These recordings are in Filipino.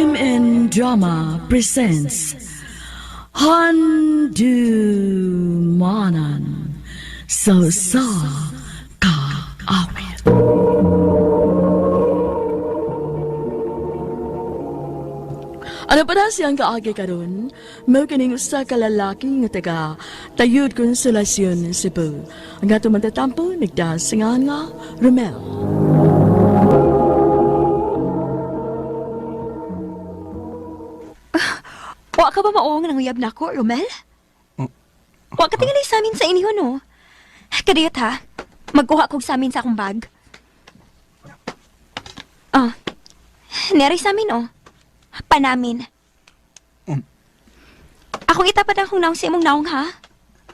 Crime and Drama presents Handumanan Sa Kaawit. Ano pa na siyang kaagi karon? Mao kining usa ka lalaki nga taga Tayud Konsolasyon, Cebu. Ang ato matatampo nagdasingan nga Romel. Wa ka ba maong nanguyab na ko, Romel? Wa ka tingali sa amin sa inyo, no? Kadiyot ha, magkuha kong sa amin sa akong bag. Nari sa amin, oh. Panamin. Akong itapat akong naong sa imong naong, ha?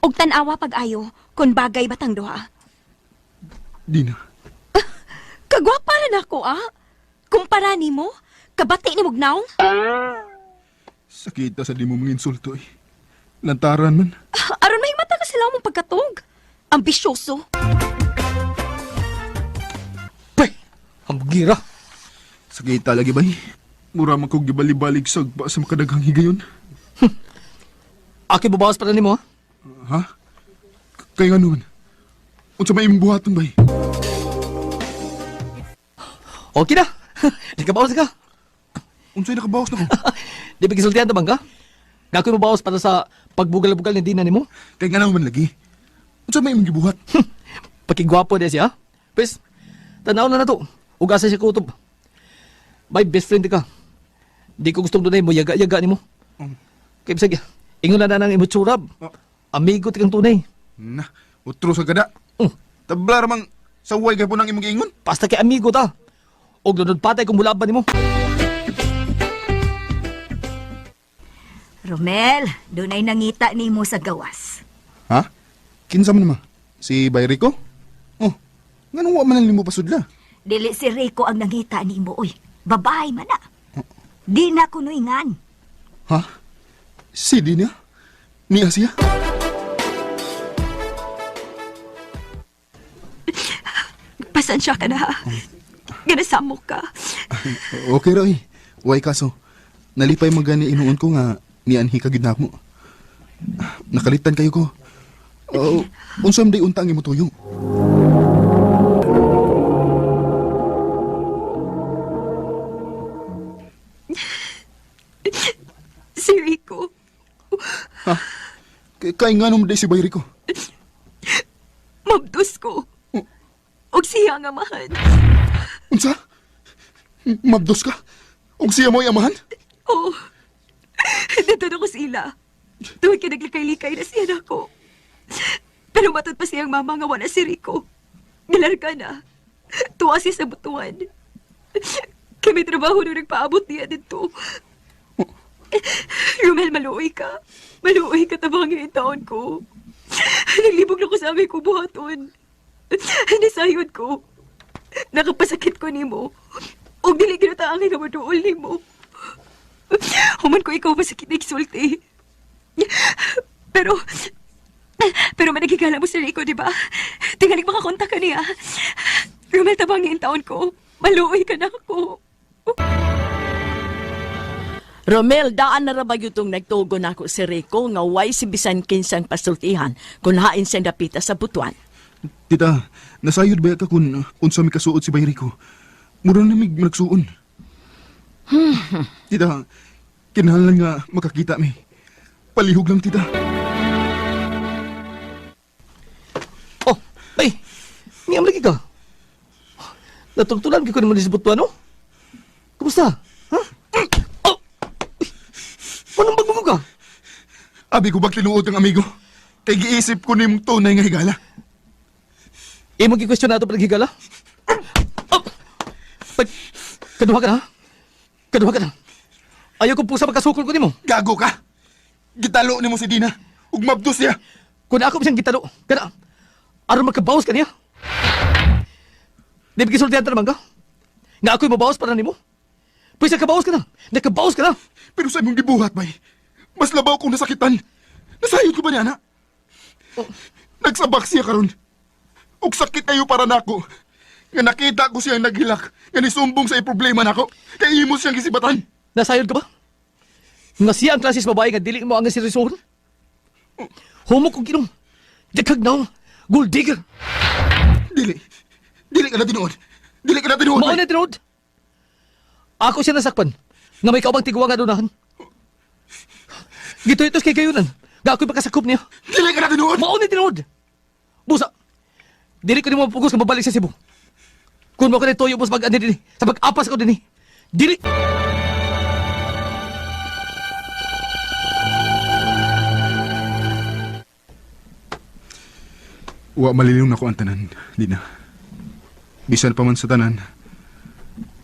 Og tanawa pag-ayo, kung bagay batang duha. Dina. Kagwapa na ako, Kumpara ni mo, kabati ni mong naong? Sakita sa di mo mga insulto eh. Lantaran man. Aron may mata ka sila mong pagkatog. Ambisyoso. Pre, hambugira. Sakita lagi ba eh. Mura man kong gibali-balik sagpa sa makadaghang higayon. Aki babawas pa rin mo, ha? Ha? Kaya nga naman. Unsa may imong buhaton ba eh? Okay na. Di ka bawas ka. Unsa'y nakabawas na ko? Di ba kisultihan ta bang ka? Nga ako'y mabawas para sa pagbugal-bugal ni Dina ni mo. Kaya nga naman lagi. Unsa may imong gibuhat? Pakigwapo din siya. Pwes, tanaw na to. Ugasa siya kutob. My best friend ka. Di ko gustong tunay mo, yaga-yaga ni mo. Kaya sige, ingon na ng imutsurab. Amigo ti kang tunay. Na, utro sa gada. Tabla ramang saway ka po ng imong giingon. Basta kay amigo ta. Og lunod patay kung mulaban ni mo. Romel, dunay nangita ni mo sa gawas. Ha? Kinsa man naman? Si Bayrico? Oh, ganun wa man lang limo pasudla. Dili si Rico ang nangita ni mo, oy. Babae man na. Di na ko nuingan. Ha? Si Dina? Ni Asia? Pasensya ka na, ha? Ganasamok ka. Okay ra eh. Way kaso. Nalipay magani inuon ko nga nianhi ka gid namo. Nakalitan kayo ko. Unsam day untang imo tuyo. Si Rico. Ha? Kay nga naman day si Bayrico. Mabdos ko. Og siya nga mahan. Unsa? Mabdos ka? Og siya mo'y amahan? Oo. Dito na ko sila. Tuwag ka naglikay-likay na siya na ko. Pero matod pa siyang mama nga wala si Rico. Nilarga na. Tuwa siya sa butuan. Kami trabaho nung nagpaabot niya dito. Romel, maluoy ka. Maluoy ka tabang yung taon ko. Naglibog na ko sa aming kubuhaton. Nisayod ko. Nakapasakit ko ni mo. Og dili kinataangin nga maduol ni mo. Human ko ikaw masakit na iksulti. Pero managigala mo si Rico, di ba? Tingaling makakontak ka niya. Romel, tabang yung taon ko. Maluoy ka na ako. Romel, daan na rabag itong nagtugo na ako si Rico nga way si bisan kinsang pasultihan kung hain siya dapita sa butuan. Tita, nasayod ba ka kung unsa mi kasuot si Bayrico? Mura na mig nagsuon. Tita, kinahanglan nga makakita mi. Palihog lang, tita. Oh, ay, ngayam lagi ka. Natultulan ka ko naman sa butuan, no? Kumusta? Ha? Oh! Anong bagmo ka? Abi ko bang tinuod ang amigo? Kay giisip ko ni mong tunay nga higala. Imong gi-question na ito pa naghigala? Oh! Kaduha ka na, ha? Kaduha ka na. Ayaw kong pusa magkasukol ko ni mo. Gago ka! Gitalo ni mo si Dina. Ug mabdos siya. Kung ako siyang gitalo, kana, aron magkabawas ka niya. Di ba kisultihan ta naman ka? Nga ako'y mabawas para ni mo? Pwede kabawas ka na. Nakabawas ka na. Pero sa imong gibuhat, bay. Mas labaw kong nasakitan. Nasayod ko ba niya, na? Nagsabak siya karon. Ug sakit kayo para nako. Nga nakita ko siyang naghilak. Nga nisumbong sa problema nako. Kay imo siyang gisibatan. Nasayod ka ba? Nga siya ang klasis babae nga dili mo ang seryosohon? Homo kong ginom. Dekag na gold digger. Dili. Dili ka na tinuod. Dili ka na tinuod. Mao na tinod. Ako siya nasakpan. Nga may kaubang tigwa nga donahan. Gito-itos kay kayunan. Nga ako'y makasakop niya. Dili ka na tinuod. Mao na tinod. Busa. Dili ko ni mo pugos nga babalik sa Cebu. Kung mo ko na toyo mo sa pag-ani din. Sa pag-apas ko din. Dili. Wa malilong na ko ang tanan, Dina. Bisan pa man sa tanan,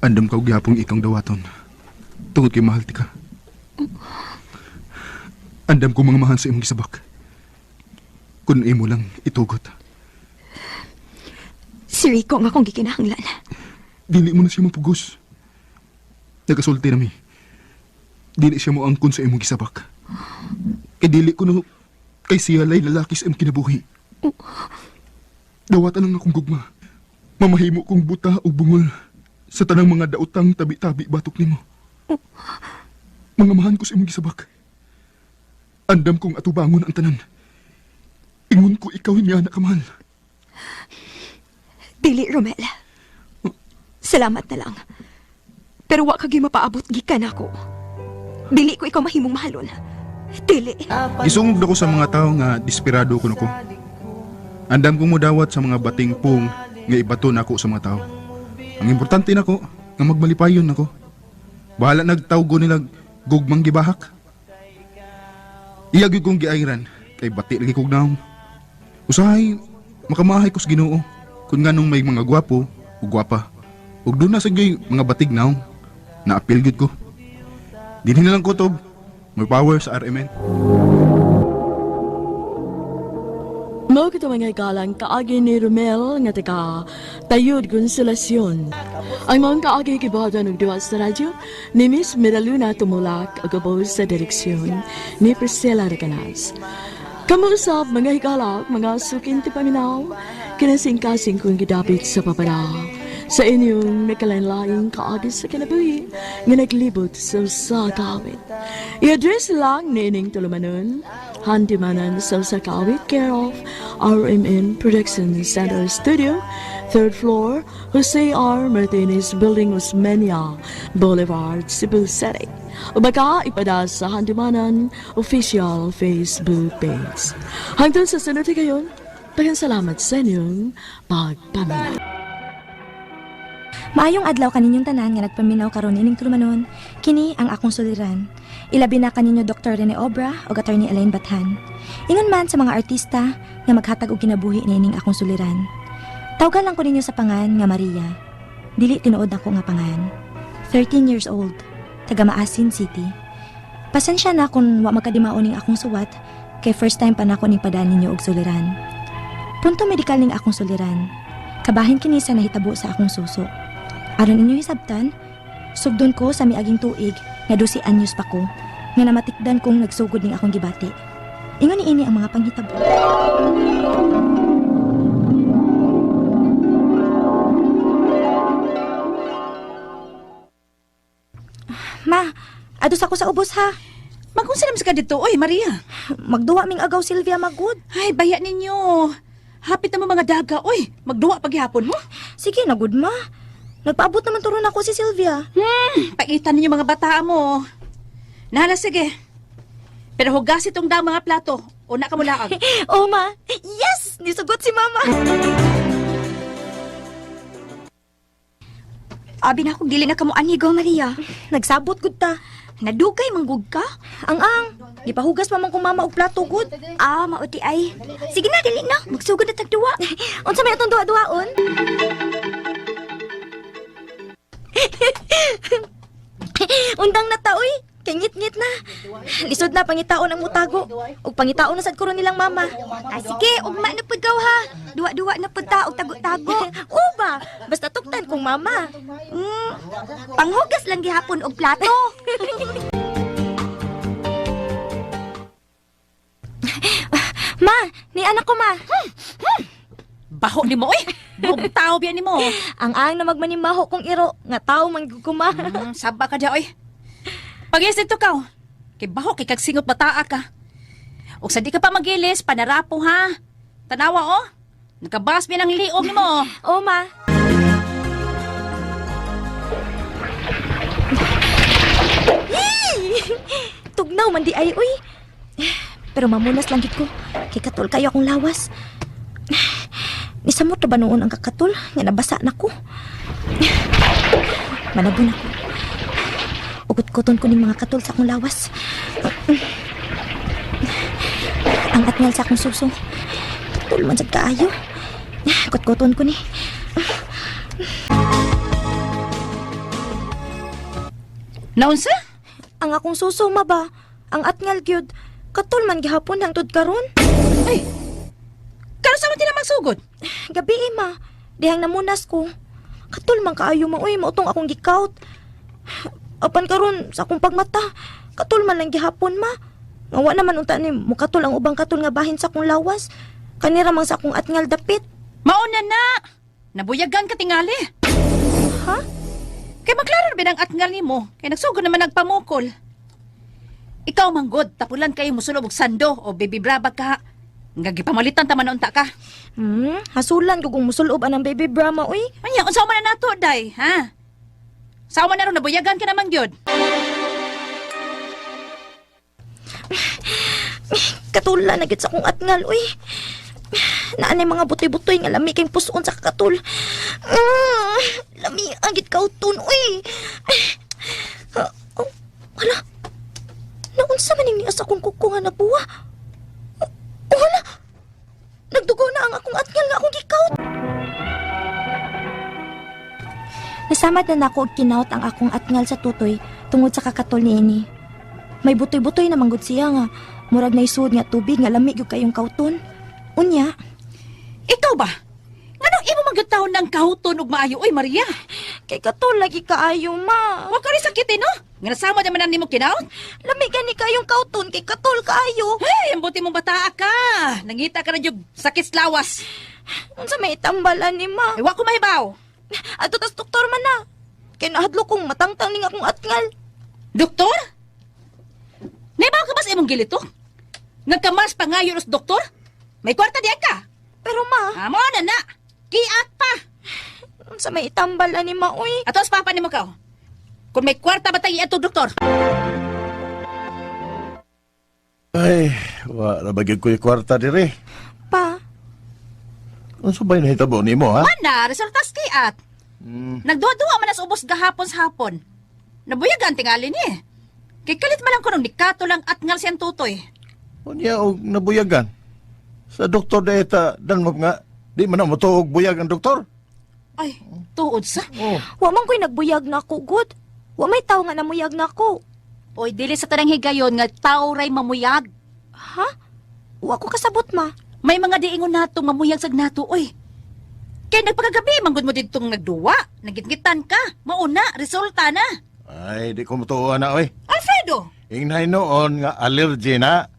andam ka og gihapong ikang dawaton. Tungod kay mahal ti ka. Andam ko mga mahan sa imong gisabak. Kung imo lang itugot. Si Rico nga akong gikinahanglan. Dili mo na siya mapugos. Nagasulti nami. Dili siya mo angkon sa imong gisabak. Kay dili ko no kay siya lay lalaki sa imong kinabuhi. Dawatan lang akong gugma. Mamahimo kong buta o bungol sa tanang mga daotang tabi-tabi batok nimo. Mga mahan ko sa imong gisabak. Andam kong atubangon ang tanan. Ingon ko ikaw niya na kamahal. Dili, Romel. Salamat na lang. Pero wa kagi mapaabot gikan ako. Dili ko ikaw mahimong mahalon. Dili. Isungog ako sa mga tao nga desperado ko ko. Andam kong mudawat sa mga bating pung nga ibaton ako sa mga tao. Ang importante nako nga magmalipayon nako. Bahala nagtawgo nila gugmang gibahak. Iyagi kong giayran kay bati lagi kog naong. Usahay makamahay ko sa Ginoo kun nganong may mga gwapo o gwapa. Ug doon na sa mga batig naong naapil gud ko. Dinhi na lang ko tob. May power sa RMN. Mao kita mga ikalang kaagi ni Romel nga taga Tayud Konsolasyon. Ang mga kaagi kibada ng diwat sa radyo ni Miss Miraluna Tumulak agabo sa direksyon ni Priscilla Recanas. Kamusap mga hikalak, mga sukin ti paminaw, kinasing-kasing kong gidapit sa papara. Sa inyong nakalanlaing kaagi sa kinabuhi nga naglibot sa kawit. I-address lang ni ining tulumanon, handimanan sa kawit care of RMN Production Center Studio, 3rd floor, Jose R. Martinez Building, Osmeña Boulevard, Cebu City. O baka ipada sa handimanan official Facebook page. Hangtod sa sunod kayon, daghang salamat sa inyong pagpaminaw. Maayong adlaw kaninyong tanan nga nagpaminaw karon ining tulumanon, kini ang akong suliran. Ilabi na kaninyo Dr. Rene Obra o Attorney Elaine Bathan. Ingon man sa mga artista nga maghatag og kinabuhi niining akong suliran. Tawgan lang ko ninyo sa pangan nga Maria. Dili tinuod ako nga pangan. 13 years old, taga Maasin City. Pasensya na kung wa magkadimaon ning akong suwat, kay first time pa nako ning padaan ninyo og suliran. Punto medikal ning akong suliran. Kabahin kini sa nahitabo sa akong suso. Aron inyo hisabtan, sugdon ko sa miaging tuig nga 12 anyos pa ko, nga namatikdan kong nagsugod ning akong gibati. Ingon niini ang mga panghitabo. Ma, adus ako sa ubos ha. Magunsa naman ka dito, oy Maria. Magduwa ming agaw Silvia magud. Ay, baya ninyo. Hapit na mo mga daga, oy. Magduwa paghihapon mo. Sige na gud ma. Nagpaabot naman turon ako si Silvia. Paitan ninyo mga bata mo. Nala, sige. Pero hugas itong daang mga plato. Una ka mula kag. Oh ma, yes! Nisugot si mama. Abi na akong dili na kamo anigaw, Maria. Nagsabot gud ta. Nadugay manggug ka? Ang gipahugas pa man kung mama og plato gud. Ah, mauti ay. Sige na, dili na. Magsugod na tagduwa. Unsa may atong duwa-duwaon? Undang na ta oy. Kay ngit-ngit na. Lisod na pangitaon ang mutago. Ug pangitaon na sad kuron nilang mama. Ah, sige, ugma na pud gaw ha. Duwa-duwa na pud ta og tago-tago. Uba, basta tuktan kong mama. Panghugas lang gihapon og plato. Ma, ni anak ko ma. Baho ni mo, oy. Bugtaw biyan ni mo. Ang na magmanimaho kong iro nga tao man gud ko ma. Saba ka dya, oy. Pag-isit to ka. Kay baho, kay kagsingot bataa ka. O sa di ka pa magilis, panarapo ha. Tanawa oh. Nagkabas mi ng liog ni mo. Oo, ma. Yee! Tugnaw man di ay, uy. Pero mamunas lang gid ko. Kay katol kayo akong lawas. Nisamot na ba noon ang kakatol? Nga nabasa na ko. Manabon ako. Ugot-kuton ko ning mga katol sa akong lawas. Ang atngal sa akong suso. Katol man sad kaayo. Kot-kuton ko ni. Naunsa? Ang akong suso ma ba? Ang atngal gyud. Katol man gihapon hangtod karon. Ay, kano sa man tinamang sugod? Gabi ma. Dihang namunas ko. Katol man kaayo ma uy, mautong akong gikaut. Apan karon sa akong pagmata, katol man lang gihapon ma. Nga naman unta ni mukatol ang ubang katol nga bahin sa akong lawas. Kanira mang sa akong atngal dapit. Mauna na! Nabuyagan ka tingali. Ha? Kay maklaro ba ng atngal ni mo? Kay nagsugod naman nagpamukol. Ikaw manggod, tapulan kayo musulob og sando o baby brabag ka. Nga gipamalitan ta man unta ka. Hasulan ko kung musulob anang baby Brahma uy. Anya, unsa man na nato, day, ha? Sa man na ron, nabuyagan ka naman gyud. Katulan na gid sa akong atngal uy. Naanay mga butoy-butoy nga lami kayong puson sa kakatul. Lami ang gid kauton uy. Oh, wala. Naunsa man ning nias akong kuko nga nabuwa. Wala. Nagdugo na ang akong atngal nga akong gikaut. Nasamad na nako og kinaut ang akong atngal sa tutoy tungod sa kakatol niini. May butoy-butoy na manggod siya nga murag na isud nga tubig nga lami gyud kayong kauton. Unya, Ikaw ba? Nganong imo magyutahon ng kahuton ug maayo, oy Maria? kay katol lagi kaayo ma. Wa ka rin sakitin, no? Nga nasama naman ang nimo kinaot? Lami gani kayong kauton kay katol kaayo. Hey, ang buti mong bataa ka. Nangita ka na yung sakit sa lawas. Unsa may tambalan ni ma? Ay, wa ko mahibaw. Ato tas doktor man na. Kay nahadlo kong matangtang ning akong atngal. Doktor? Naibaw ka ba sa imong gilito? Nagkamas pa nga yun sa doktor? May kwarta diyan ka. Pero ma, Amo na na. Kiat pa. unsa may tambalan ni ma uy? Atos papa ni mo ka. Kung may kwarta ba tayo ito, doktor? Ay, wala bagay ko yung kwarta dire. Pa, Ano ba yung nahitabo ni mo, ha? Mana, resultas kiat. Nagduwa-duwa man sa ubos gahapon sa hapon. Nabuyagan tingali ni. Kay kalit man lang ko nung nikato lang at ngal siyang tutoy. Unya og nabuyagan. Sa doktor deta dan mo nga, di man na motuog buyag ang doktor. Ay, tuod sa. wa man ko'y nagbuyag na ako, good. Wa may tao nga namuyag na ako. Oy, dili sa tanang higayon nga tao ray mamuyag. Ha? Wa ko kasabot ma. May mga diingon nato mamuyag sag nato, oy. Kay nagpakagabi, manggod mo ditong nagduwa. Nagitgitan ka. Mauna, resulta na. Ay, di ko motuo na, oy. Alfredo! Ingnahay noon nga allergy na.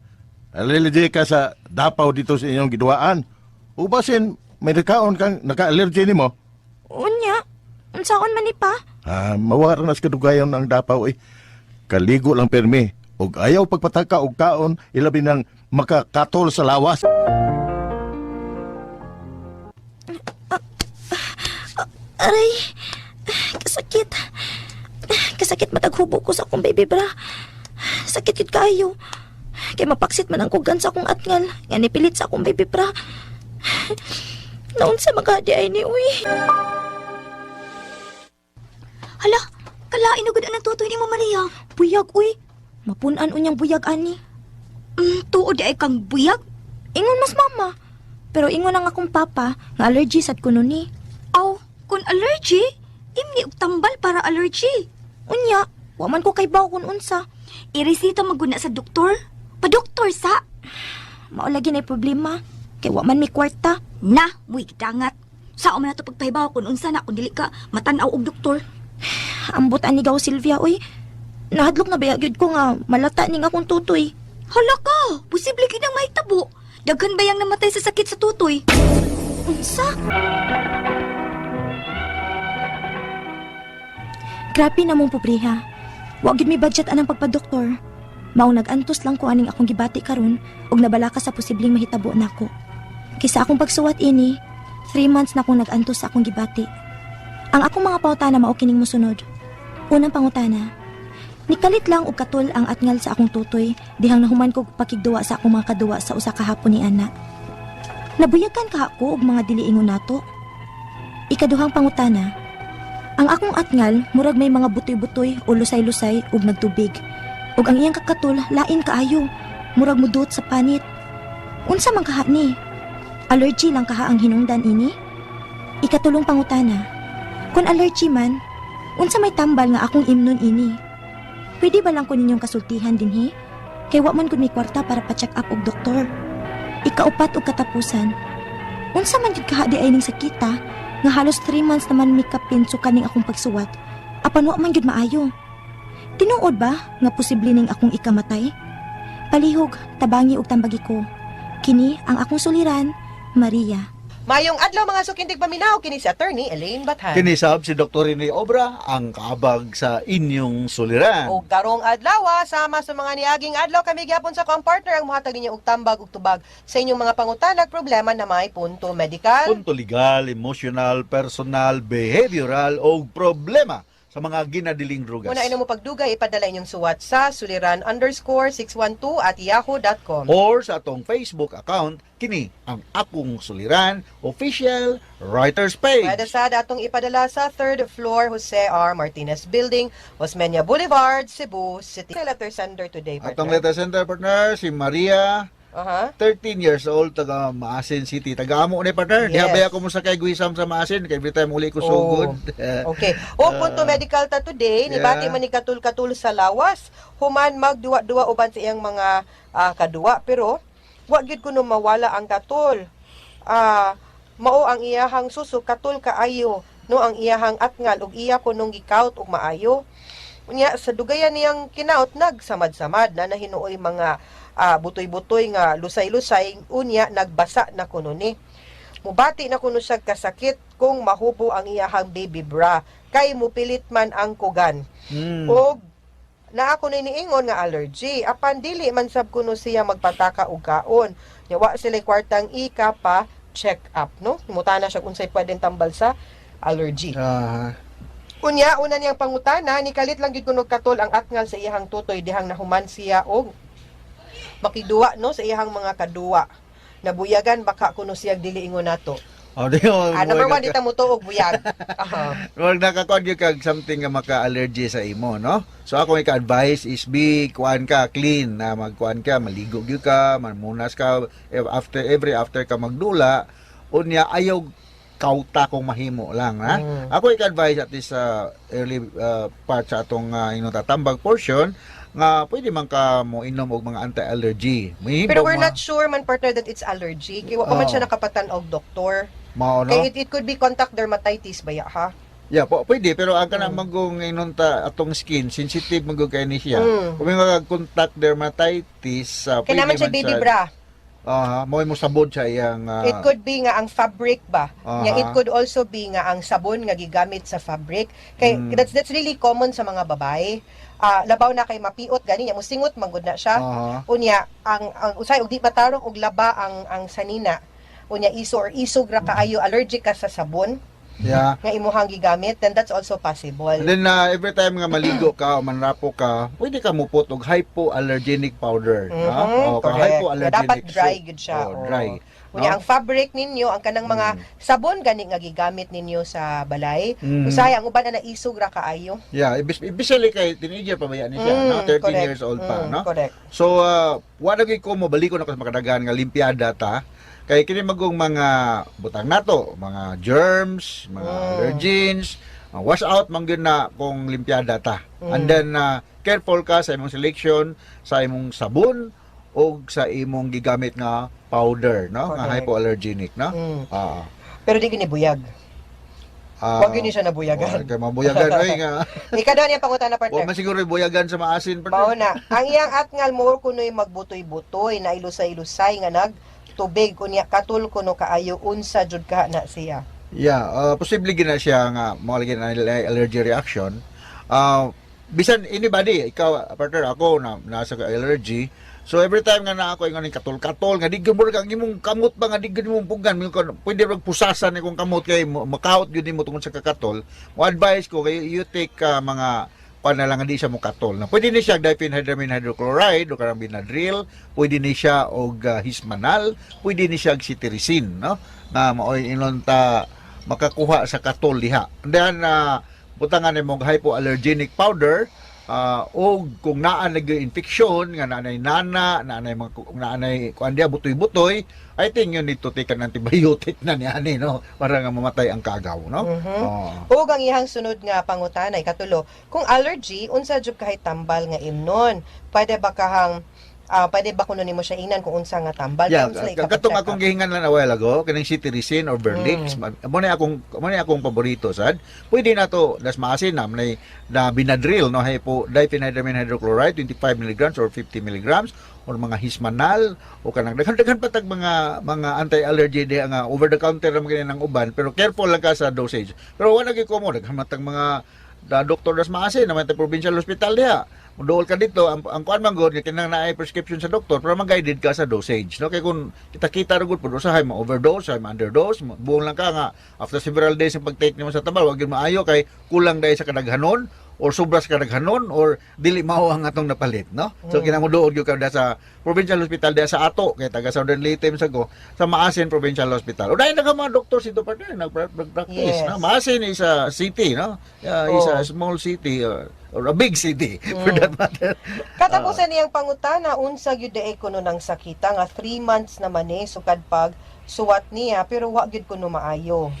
Allergy ka sa dapaw dito sa inyong giduaan. Ubasin, may nakaon kang naka-allergy ni mo. Unya, unsaon man ni pa? Mawara na sa kadugayon ang dapaw, oy. Kaligo lang permi. Og ayaw pagpataka og kaon, ilabi ng makakatol sa lawas. Aray, kasakit. Kasakit mataghubo ko sa akong baby bra. Sakit yun kayo. Kaya mapaksit man ang kugan sa akong atngal. Nga nipilit sa akong baby bra. Naon sa magadi ay ni uy. Hala, kalain agad ang tutoy ni mo Maria. Buyag uy. Mapunan unyang buyag ani. Tuod ay kang buyag? Ingon mas mama. Pero ingon ang akong papa nga allergy sad kuno ni. Aw, kun allergy? Imni og tambal para allergy. Unya, wa man ko kay baw kun unsa. Iresita maguna sa doktor? Pa-doktor sa? Mao lagi na problema. Kay wa man may kwarta. Na, muy kitangat. Sao man nato pagpahibaw kun unsa na kun dili ka matanaw og doktor. Ambot ani gaw Silvia oy. Nahadlok na bayag yun ko nga malata ning akong tutoy. Hala ka, posible kinang mahitabo. Daghan bayang namatay sa sakit sa tutoy. Unsa? Grabe na mong pobriha. Wa gid mi budget anang pagpa-doktor. Mao nag-antos lang ko aning akong gibati karon ug nabala ka sa posibleng mahitabo nako. Kisa akong pagsuwat ini, 3 months na akong nag-antos sa akong gibati. Ang akong mga pangutana mao kining mosunod. Unang pangutana, nikalit lang og katul ang atngal sa akong tutoy dihang nahuman ko pakigduwa sa akong mga kaduwa sa usa ka hapon ni ana. Nabuyagan ka ako og mga dili ingon nato. Ikaduhang pangutana, ang akong atngal murag may mga butoy-butoy o lusay-lusay ug nagtubig. Ug ang iyang kakatul lain kaayo, murag mudot sa panit. Unsa man kaha ni? Allergy lang kaha ang hinungdan ini? Ikatulong pangutana, kung allergy man, unsa may tambal nga akong imnon ini? Pwede ba lang ko ninyong kasultihan dinhi? Kay wa man gud may kwarta para pa-check up og doktor. Ikaupat og katapusan, unsa man gid kaha di ay ning sakita nga halos 3 months naman mi kapinso kaning akong pagsuwat. Apan wa man gid maayo. Tinuod ba nga posible ning akong ikamatay? Palihog, tabangi ug tambagi ko. Kini ang akong suliran, Maria. Mayong adlaw mga sukintig paminaw, kini si Attorney Elaine Bathan. Kinisab si Dr. Rene Obra ang kaabag sa inyong suliran. O karong adlaw, sama sa mga niaging adlaw kami gyapon sa kong partner ang muhatag ninyo og tambag ug tubag sa inyong mga pangutanag problema na may punto medical. Punto legal, emotional, personal, behavioral o problema sa mga ginadiling drugas. Muna ino mo pagdugay, ipadala inyong suwat sa suliran_612@yahoo.com. Or sa atong Facebook account, kini ang Akong Suliran Official Writers Page. Pwede sa datong ipadala sa 3rd floor Jose R. Martinez Building, Osmeña Boulevard, Cebu City. Letter sender today, partner. Atong letter center partner, si Maria, 13 years old, taga Maasin City. Taga-amo ni partner. Yes. Dihabaya ko mo sa kay Guisam sa Maasin. Kay every time uli ko sugod. Okay. O punto medical ta today, ni bati man ni katul-katul sa lawas. Human magduwa-duwa uban sa iyang mga kaduwa. Pero, wa gyud kuno mawala ang katul. Mao ang iyahang susuk, katul kaayo. No, ang iyahang atngal, ug iya kunong gikaut ug maayo. Unya, sa dugayan niyang kinaut, nagsamad-samad na nahinuoy mga butoy-butoy nga lusay-lusay, unya nagbasa na kuno ni. Mubati na kuno siya kasakit kung mahubo ang iyahang baby bra kay mupilit man ang kugan. Og na ako na niingon nga allergy, apan dili man sab kuno siya magpataka og kaon. Yawa sila kwartang ika pa check up, no? Mutana siya kung say pwedeng tambal sa allergy. Unya, una niyang pangutana, nikalit lang gid kuno katol ang atngal sa iyahang tutoy dihang nahuman siya og makiduwa no sa iyahang mga kaduwa. Nabuyagan baka kuno siya dili ingon nato. Number 1 dita mo tuog buyag. Wag nakakuan gyud kag something nga maka-allergy sa imo, no? So ako ika-advise is be kuan ka clean na magkuan ka, maligo gyud ka, manmunas ka after ka magdula, unya ayaw kauta kung mahimo lang, ha? Ako ika-advise at least sa early part sa atong tatambag portion nga pwede man ka mo inom og mga anti-allergy. Pero we're not sure man partner that it's allergy. Kaya wa pa man siya nakapatan og doktor. Mao, no? Kaya it could be contact dermatitis ba ya, ha? Yeah, pwede pero ang kanang magong inunta atong skin sensitive magong kay ni siya. Kung may mga contact dermatitis, Kaya naman siya baby bra. Mo sabon siya iyang It could be nga ang fabric ba. Nga it Aha. could also be nga ang sabon nga gigamit sa fabric. Kay that's really common sa mga babae. Labaw na kay mapiot gani nya musingot manggod na siya. Unya ang usay og di matarong og laba ang sanina. Unya iso or isog ra kaayo allergic ka sa sabon. Yeah. Nga imuhang gigamit, then that's also possible. And then every time nga maligo ka o manrapo ka, pwede ka mupot og hypoallergenic powder, no? Correct. Hypoallergenic. Dapat dry soap. gud siya. Dry. Unya ang fabric ninyo, ang kanang mga sabon gani nga gigamit ninyo sa balay. Usay ang uban na naisog ra kaayo. Yeah, especially kay teenager pa ba yan siya, no? 13 correct. years old pa, no? Correct. So, wala gyud ko mo baliko na ko sa makadagan nga limpyada ta. Kay kini magong mga butang nato, mga germs, mga allergens, wash out man gyud na kung limpyada ta. And then careful ka sa imong selection, sa imong sabon o sa imong gigamit nga powder, no? Nga Correct. hypoallergenic, no? Pero di gini buyag. Wag gini siya nabuyagan. Kay mabuyagan oy nga. Ikadaw niya pangutana Wa partner. man siguro buyagan sa maasin pa. Mao na. Ang iyang atngal mo kunoy magbutoy-butoy na ilusay-ilusay nga tubig kunya katul kuno kaayo unsa jud ka na siya. Yeah, posible gina siya nga mga lagi na allergy reaction. bisan anybody, ikaw partner ako na nasa ka allergy. So every time nga na ako yung katol-katol nga diggon mo kang imong kamot ba nga diggon mo pugan mo pwede rag pusasan ikong kamot kay makaut gyud nimo tungod sa kakatol. Mo advice ko kay you take mga na lang hindi siya mo katol. Na pwede ni siya diphenhydramine hydrochloride o karang Benadryl, pwede ni siya og Hismanal, pwede ni siya og cetirizine, no? Na maoy inon ta makakuha sa katol diha. And then butangan nimo hypoallergenic powder o kung naa nag-infection nga naanay naanay kuan dia butoy-butoy, I think you need to take an antibiotic na niani, no, para nga mamatay ang kagaw, no. Ug ang ihang sunod nga pangutanay katulo, kung allergy unsa jud kahit tambal nga imnon, pwede ba kuno nimo siya inan kung unsa nga tambal? Yeah, Unsa katong akong gihingan lang a while ago, kaning cetirizine or Berlix, mo na akong paborito sad. Pwede na to das maasin na Benadryl, no, diphenhydramine hydrochloride 25 mg or 50 mg or mga Hismanal o kanang daghan patag mga anti-allergy di nga over the counter naman kini ng uban, pero careful lang ka sa dosage. Pero wala gyud ko mo daghan matag mga doktor das maasin naman ta provincial hospital diha. Muduol ka dito, ang kuan man gud kinang naay prescription sa doktor para mag-guided ka sa dosage, no? Kay kung kita ra gud pud usahay ma-overdose, ma-underdose, buong lang ka nga after several days ang pag-take nimo sa tambal, wag gyud maayo kay kulang dahil sa kadaghanon or sobra sa kadaghanon or dili mao ang atong napalit, no? So kinamuduol gyud ka sa provincial hospital diha sa ato kay taga Southern Leyte sa Maasin Provincial Hospital. O dahil na mga doktor sito pa din nag-practice, no? Maasin is a city, no? Is a small city or a big city for that matter. Katapusan niyang pangutana unsa gyud dae kuno nang sakita nga 3 months naman sukad pag suwat niya pero wa gyud kuno maayo.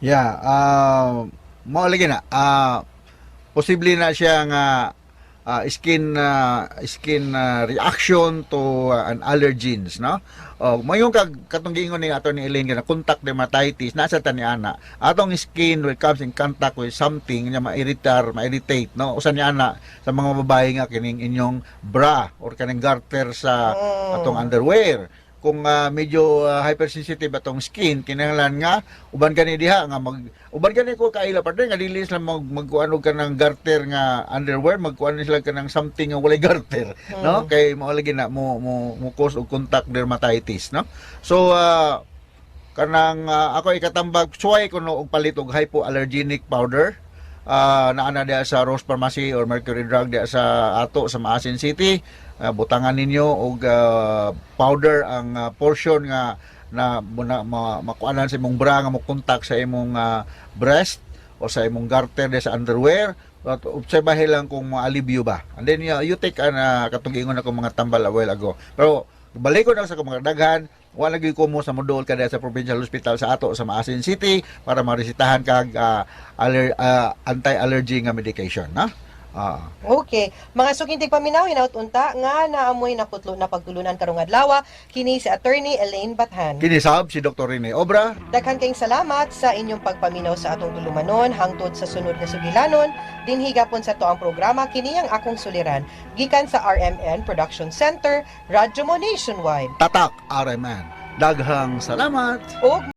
Yeah, mao lagi na. Posible na siya nga skin reaction to an allergens, no? Mayong katong giingon ni ato ni Elaine na contact dermatitis nasa tani ana. Atong skin when comes in contact with something nga ma-irritate, no? Usa ni ana sa mga babae nga kining inyong bra or kaning garter sa atong underwear. Kung medyo hypersensitive atong skin, kinahanglan nga uban gani diha nga uban gani ko kaila partner nga dili sila magkuanog ka ng garter nga underwear, magkuan sila ka ng something nga walay garter, no? Kay mao lagi na mo cause og contact dermatitis, no? So kanang ako ikatambag suway kuno og palit og hypoallergenic powder. Naana diha sa Rose Pharmacy or Mercury Drug diha sa ato sa Maasin City. Butangan ninyo og powder ang portion nga na makuanan sa imong bra nga mo contact sa imong breast o sa imong garter sa underwear. Obserbahin lang kung maalibyo ba. And then you take katong ingon ako mga tambal a while ago. Pero balik ko na sa mga daghan, wala gyud ko mo sa modol ka sa provincial hospital sa ato sa Maasin City para maresitahan kag anti-allergy nga medication, na? Okay, mga sukintig paminaw hinaut unta nga naamoy na pagtulunan karong adlaw kini si Attorney Elaine Bathan. Kini sab si Dr. Rene Obra. Daghan kayong salamat sa inyong pagpaminaw sa atong tulumanon hangtod sa sunod nga sugilanon. Dinhi gapon sa to ang programa kini ang akong suliran gikan sa RMN Production Center, Radyo Mo Nationwide. Tatak RMN. Daghang salamat. Og